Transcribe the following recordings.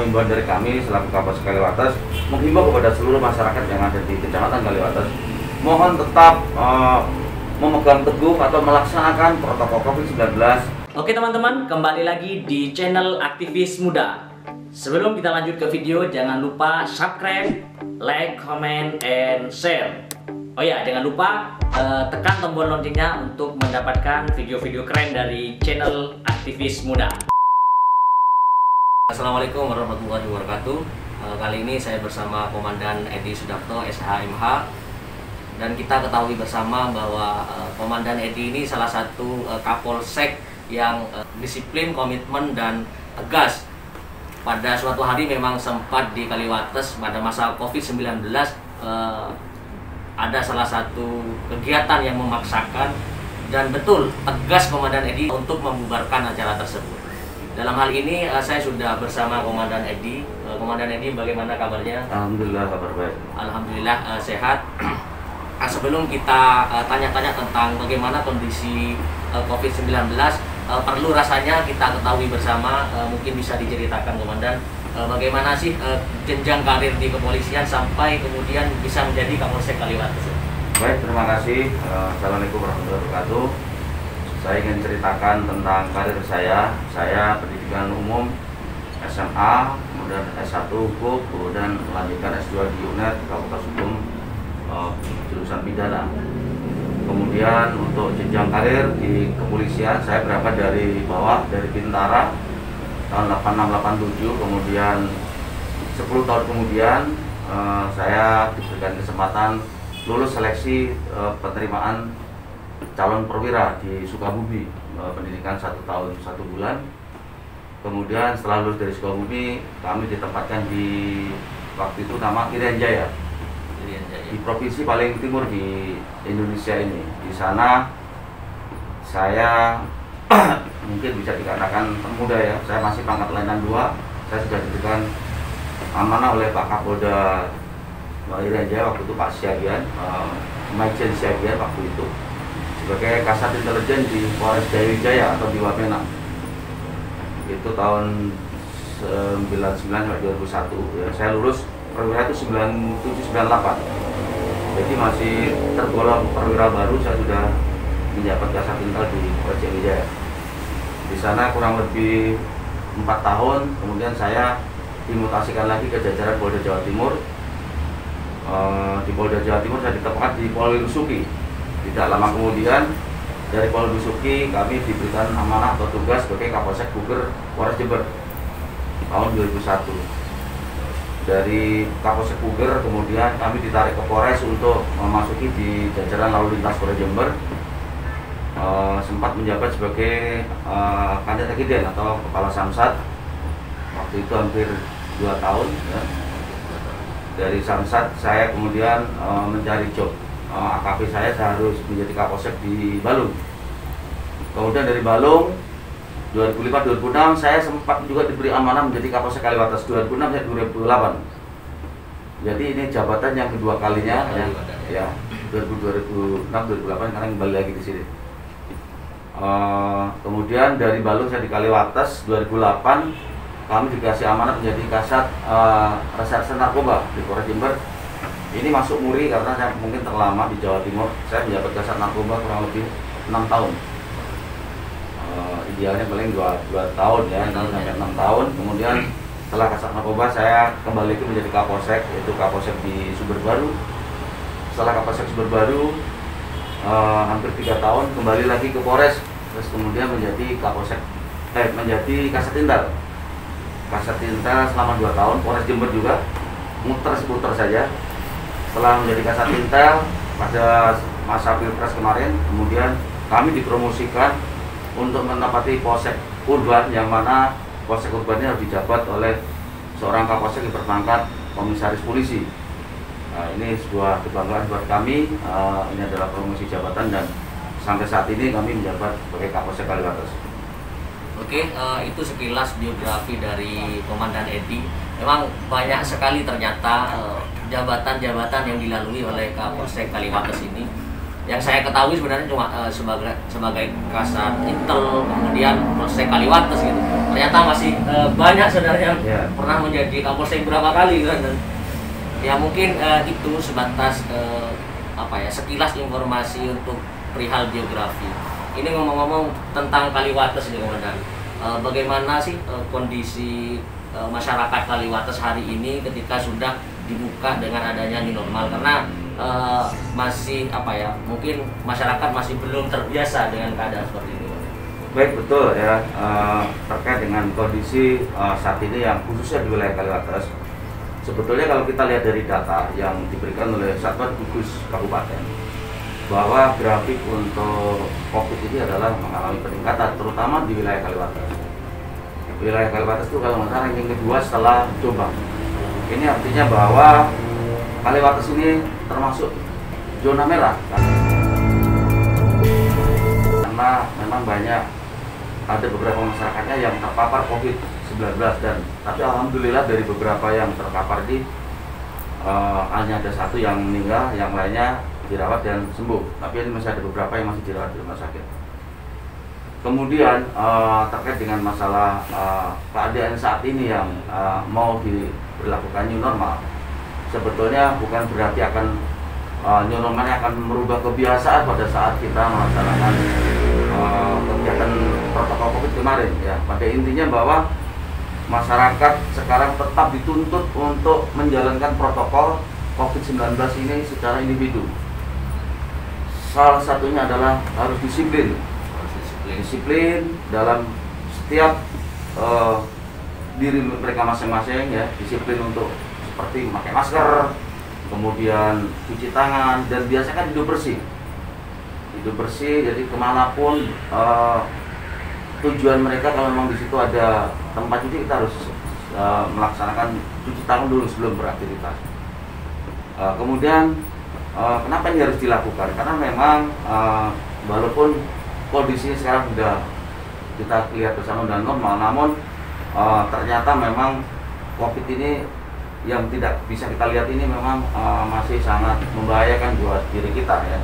himbauan dari kami selaku Kapolsek Kaliwates menghimbau kepada seluruh masyarakat yang ada di Kecamatan Kaliwates, mohon tetap memegang teguh atau melaksanakan protokol COVID-19. Oke teman-teman, kembali lagi di channel Aktivis Muda. Sebelum kita lanjut ke video, jangan lupa subscribe, like, comment, and share. Oh ya, jangan lupa tekan tombol loncengnya untuk mendapatkan video-video keren dari channel Aktivis Muda. Assalamualaikum warahmatullahi wabarakatuh. Kali ini saya bersama Komandan Edi Sudarto, SHMH. Dan kita ketahui bersama bahwa Komandan Edi ini salah satu Kapolsek yang disiplin, komitmen, dan tegas. Pada suatu hari memang sempat di Kaliwates pada masa COVID-19 ada salah satu kegiatan yang memaksakan, dan betul tegas Komandan Edi untuk membubarkan acara tersebut. Dalam hal ini saya sudah bersama Komandan Edi. Komandan Edi, bagaimana kabarnya? Alhamdulillah, kabar baik. Alhamdulillah sehat. Sebelum kita tanya-tanya tentang bagaimana kondisi COVID-19, perlu rasanya kita ketahui bersama, mungkin bisa diceritakan Komandan, bagaimana sih jenjang karir di kepolisian sampai kemudian bisa menjadi Kapolsek Kaliwates? Baik, terima kasih. Assalamualaikum warahmatullahi wabarakatuh. Saya ingin ceritakan tentang karir saya. Saya pendidikan umum SMA, kemudian S1 Hukum, kemudian melanjutkan S2 di UNED, Fakultas Hukum, jurusan pidana. Kemudian untuk jenjang karir di kepolisian, saya berangkat dari bawah, dari Bintara tahun 86-87, kemudian 10 tahun kemudian saya diberikan kesempatan lulus seleksi penerimaan calon perwira di Sukabumi, pendidikan 1 tahun 1 bulan. Kemudian setelah lulus dari Sukabumi, kami ditempatkan di waktu itu nama Irian Jaya, di provinsi paling timur di Indonesia ini. Di sana saya mungkin bisa dikatakan termuda ya. Saya masih pangkat Letnan 2. Saya sudah diberikan amanah oleh Pak Kapolda Irian Jaya waktu itu, Pak Siagian, Majen Siagian waktu itu, sebagai Kasat Intelijen di Polres Jaya atau di Wamena. Itu tahun 99-2001 ya. Saya lulus perwira itu 97-98. Jadi masih tergolong perwira baru. Saya sudah menjabat Kasat Intel di Polres Jaya. Di sana kurang lebih 4 tahun, kemudian saya dimutasikan lagi ke jajaran Polda Jawa Timur. Di Polda Jawa Timur saya ditempatkan di Polwilusuki. Tidak lama kemudian dari Polwilusuki kami diberikan amanah atau tugas sebagai Kapolsek Puger Polres Jember tahun 2001. Dari Kapolsek Puger kemudian kami ditarik ke Polres untuk memasuki di jajaran lalu lintas Polres Jember. Sempat menjabat sebagai Kanit Ekiden atau Kepala Samsat. Waktu itu hampir 2 tahun ya. Dari Samsat saya kemudian mencari job AKP. saya harus menjadi Kapolsek di Balung. Kemudian dari Balung 2005-2006 saya sempat juga diberi amanah menjadi Kapolsek Kaliwates 2006-2008. Jadi ini jabatan yang kedua kalinya ya 2006-2008 sekarang kembali lagi di sini. Kemudian dari Balung saya di Kaliwates 2008 kami dikasih amanah menjadi Kasat Reserse Narkoba di Polres Jember. Ini masuk muri karena saya mungkin terlama di Jawa Timur. Saya menjabat Kasat Narkoba kurang lebih 6 tahun. Idealnya paling 2 tahun ya, sampai 6 tahun. Kemudian setelah Kasat Narkoba saya kembali ke menjadi Kapolsek, yaitu Kapolsek di Sumber Baru. Setelah Kapolsek Sumber Baru hampir 3 tahun, kembali lagi ke Polres, terus kemudian menjadi Kapolsek menjadi Kasat Intel. Kasat Intel selama 2 tahun, Polres Jember juga muter seputar saja. Setelah menjadi Kasat Intel pada masa Pilpres kemarin, kemudian kami dipromosikan untuk menempati Polsek Urban, yang mana Polsek Urban ini harus dijabat oleh seorang Kapolsek yang berpangkat Komisaris Polisi. Nah, ini sebuah kebanggaan buat kami. Ini adalah promosi jabatan dan sampai saat ini kami menjabat sebagai Kapolsek Kaliwates. Oke, itu sekilas biografi dari Komandan Edi. Memang banyak sekali ternyata jabatan-jabatan yang dilalui oleh Kapolsek Kaliwates ini. Yang saya ketahui sebenarnya cuma sebagai kasat Intel, kemudian Polsek Kaliwates gitu. Ternyata masih banyak sebenarnya pernah menjadi Kapolsek berapa kali kan. Dan ya mungkin itu sebatas sekilas informasi untuk perihal biografi. Ini ngomong-ngomong tentang Kaliwates nih Komandan. Bagaimana sih kondisi masyarakat Kaliwates hari ini ketika sudah dibuka dengan adanya new normal, karena masih mungkin masyarakat masih belum terbiasa dengan keadaan seperti ini. Baik, betul ya, terkait dengan kondisi saat ini yang khususnya di wilayah Kaliwates. Sebetulnya kalau kita lihat dari data yang diberikan oleh Satuan Gugus Kabupaten, bahwa grafik untuk COVID ini adalah mengalami peningkatan, terutama di wilayah Kaliwates. Wilayah Kaliwates itu kalau nggak salah ranking kedua setelah Jombang. Ini artinya bahwa Kaliwates ini termasuk zona merah, karena memang banyak ada beberapa masyarakatnya yang terpapar COVID-19, dan tapi alhamdulillah dari beberapa yang terpapar ini hanya ada satu yang meninggal, yang lainnya dirawat dan sembuh. Tapi ini masih ada beberapa yang masih dirawat di rumah sakit. Kemudian terkait dengan masalah keadaan saat ini yang mau diberlakukan new normal, sebetulnya bukan berarti akan new normal akan merubah kebiasaan pada saat kita melaksanakan kegiatan protokol COVID kemarin ya. Pada intinya bahwa masyarakat sekarang tetap dituntut untuk menjalankan protokol COVID-19 ini secara individu. Salah satunya adalah harus disiplin dalam setiap diri mereka masing-masing ya, disiplin untuk seperti memakai masker, kemudian cuci tangan, dan biasakan hidup bersih. Jadi kemanapun tujuan mereka, kalau memang di situ ada tempat cuci, kita harus melaksanakan cuci tangan dulu sebelum beraktivitas. Kemudian kenapa ini harus dilakukan? Karena memang walaupun kondisi sekarang sudah kita lihat bersama dan normal, namun ternyata memang COVID ini yang tidak bisa kita lihat ini memang masih sangat membahayakan buat diri kita ya.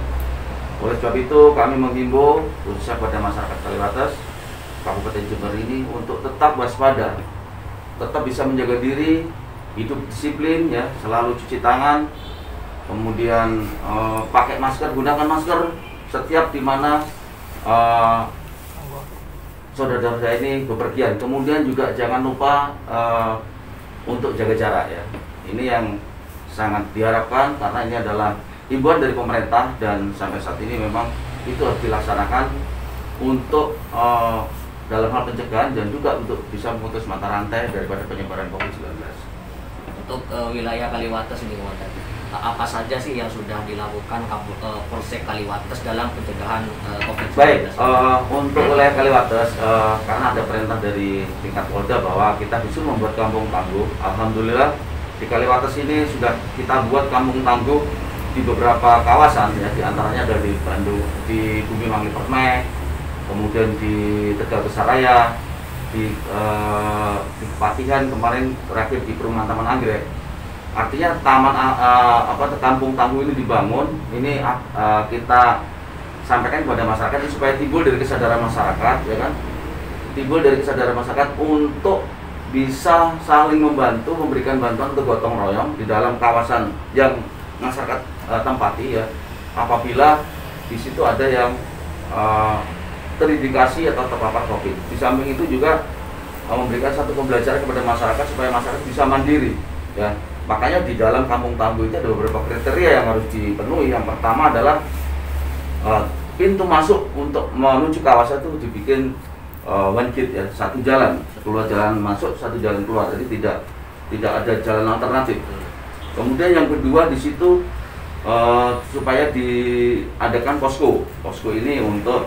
Oleh sebab itu kami menghimbau khususnya pada masyarakat Kaliwates, Kabupaten Jember ini untuk tetap waspada, tetap bisa menjaga diri, hidup disiplin ya, selalu cuci tangan, kemudian pakai masker, gunakan masker setiap dimana saudara-saudara ini bepergian. Kemudian juga jangan lupa untuk jaga jarak ya. Ini yang sangat diharapkan karena ini adalah himbauan dari pemerintah, dan sampai saat ini memang itu harus dilaksanakan untuk dalam hal pencegahan dan juga untuk bisa memutus mata rantai daripada penyebaran COVID-19. Untuk wilayah Kaliwates ini, apa saja sih yang sudah dilakukan Polsek Kaliwates dalam pencegahan COVID-19? Baik, untuk wilayah Kaliwates, karena ada perintah dari tingkat Polda bahwa kita bisa membuat kampung tangguh. Alhamdulillah di Kaliwates ini sudah kita buat kampung tangguh di beberapa kawasan ya, diantaranya ada di Bandung, di Bumi Mangli Permai, kemudian di Tegal Besaraya, di Kepatihan, kemarin terakhir di Perumahan Taman Anggrek. Artinya kampung tangguh ini dibangun, ini kita sampaikan kepada masyarakat ini supaya timbul dari kesadaran masyarakat ya kan, timbul dari kesadaran masyarakat untuk bisa saling membantu, memberikan bantuan untuk gotong royong di dalam kawasan yang masyarakat tempati ya, apabila di situ ada yang terindikasi atau terpapar COVID. Di samping itu juga memberikan satu pembelajaran kepada masyarakat supaya masyarakat bisa mandiri ya. Makanya di dalam kampung tangguh itu ada beberapa kriteria yang harus dipenuhi. Yang pertama adalah pintu masuk untuk menuju kawasan itu dibikin one gate ya, satu jalan, keluar jalan masuk, satu jalan keluar. Jadi tidak ada jalan alternatif. Kemudian yang kedua di situ supaya diadakan posko. Posko ini untuk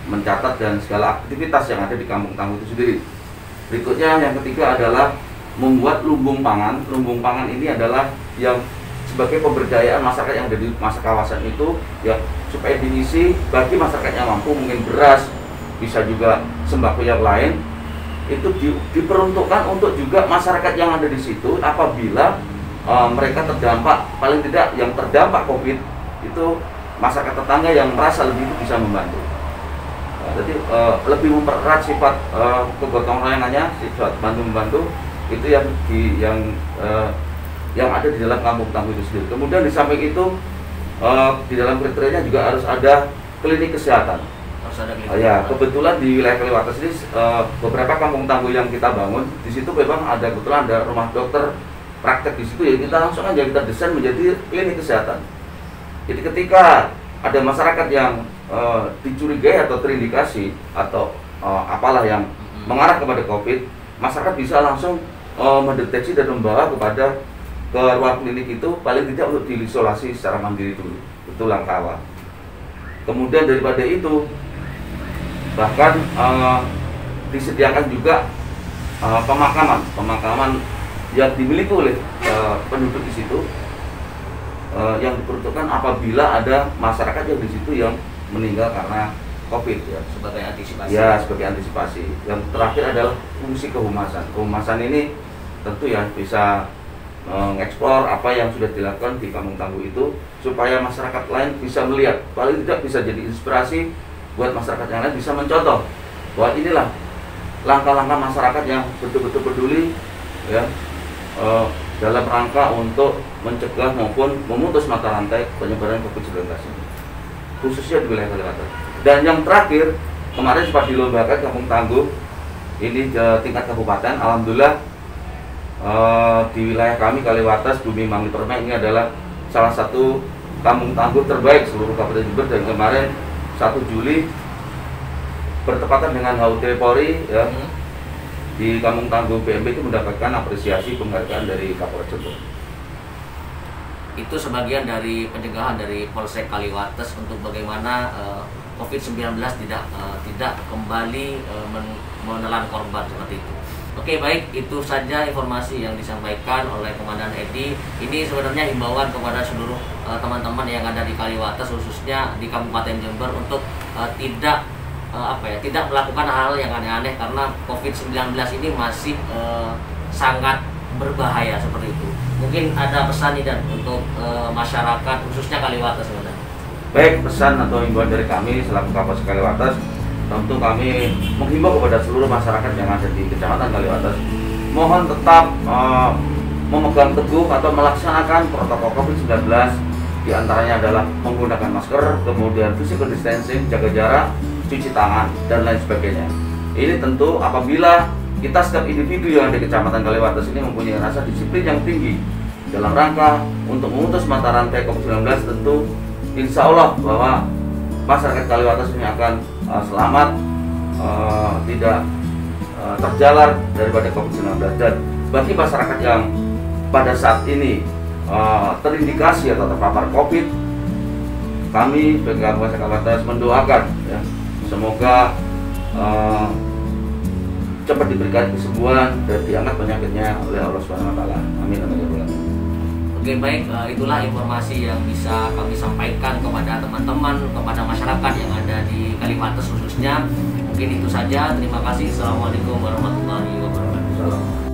mencatat dan segala aktivitas yang ada di kampung tangguh itu sendiri. Berikutnya yang ketiga adalah membuat lumbung pangan. Lumbung pangan ini adalah yang sebagai pemberdayaan masyarakat yang ada di masa kawasan itu ya, supaya diisi bagi masyarakat yang mampu, mungkin beras, bisa juga sembako yang lain, itu diperuntukkan untuk juga masyarakat yang ada di situ apabila mereka terdampak, paling tidak yang terdampak COVID itu masyarakat tetangga yang merasa lebih itu bisa membantu. Jadi lebih mempererat sifat kegotong royongannya, sifat bantu membantu itu yang ada di dalam kampung tangguh itu sendiri. Kemudian di samping itu di dalam kriterianya juga harus ada klinik kesehatan. Ya, kebetulan di wilayah Kaliwates ini beberapa kampung tangguh yang kita bangun di situ memang kebetulan ada rumah dokter praktek di situ, ya kita langsung aja kita desain menjadi klinik kesehatan. Jadi ketika ada masyarakat yang dicurigai atau terindikasi atau apalah yang mengarah kepada COVID, masyarakat bisa langsung mendeteksi dan membawa ke ruang klinik itu, paling tidak untuk diisolasi secara mandiri dulu. Itu langkah awal. Kemudian daripada itu, bahkan disediakan juga pemakaman yang dimiliki oleh penduduk di situ, yang diperuntukkan apabila ada masyarakat yang di situ yang meninggal karena COVID, ya. Sebagai antisipasi. Ya, sebagai antisipasi. Yang terakhir adalah fungsi kehumasan. Kehumasan ini tentu ya bisa mengeksplor apa yang sudah dilakukan di kampung tangguh itu supaya masyarakat lain bisa melihat, paling tidak bisa jadi inspirasi buat masyarakat yang lain bisa mencontoh bahwa inilah langkah-langkah masyarakat yang betul-betul peduli, ya, dalam rangka untuk mencegah maupun memutus mata rantai penyebaran COVID-19 ini, khususnya di wilayah Kaliwates. Dan yang terakhir, kemarin sempat dilombakan kampung tangguh ini tingkat kabupaten. Alhamdulillah di wilayah kami Kaliwates, Bumi Mangli Permai ini adalah salah satu kampung tangguh terbaik seluruh Kabupaten Jember. Dan kemarin 1 Juli bertepatan dengan HUT Polri, ya, di kampung tangguh BMP itu mendapatkan apresiasi penghargaan dari Kapolres Jember. Itu sebagian dari pencegahan dari Polsek Kaliwates untuk bagaimana COVID-19 tidak kembali menelan korban seperti itu. Oke, baik, itu saja informasi yang disampaikan oleh Komandan Edi. Ini sebenarnya himbauan kepada seluruh teman-teman yang ada di Kaliwates, khususnya di Kabupaten Jember, untuk tidak melakukan hal yang aneh-aneh karena COVID-19 ini masih sangat berbahaya seperti itu. Mungkin ada pesan nih Dan untuk masyarakat khususnya Kaliwates sebenarnya. Baik, pesan atau himbauan dari kami selaku Kapolres Kaliwates, tentu kami menghimbau kepada seluruh masyarakat yang ada di Kecamatan Kaliwates, mohon tetap memegang teguh atau melaksanakan protokol COVID-19. Di antaranya adalah menggunakan masker, kemudian physical distancing, jaga jarak, cuci tangan, dan lain sebagainya. Ini tentu apabila kita setiap individu yang ada di Kecamatan Kaliwates ini mempunyai rasa disiplin yang tinggi dalam rangka untuk memutus mata rantai COVID-19, tentu insya Allah bahwa masyarakat Kaliwates ini akan selamat, tidak terjalar daripada COVID-19. Dan bagi masyarakat yang pada saat ini terindikasi atau terpapar COVID, kami sebagai Kapolres Kaliwates mendoakan, ya, semoga cepat diberikan kesembuhan dan diangkat penyakitnya oleh Allah SWT. Amin. Oke, baik, itulah informasi yang bisa kami sampaikan kepada teman-teman, kepada masyarakat yang ada di Kaliwates khususnya. Mungkin itu saja. Terima kasih. Assalamualaikum warahmatullahi wabarakatuh.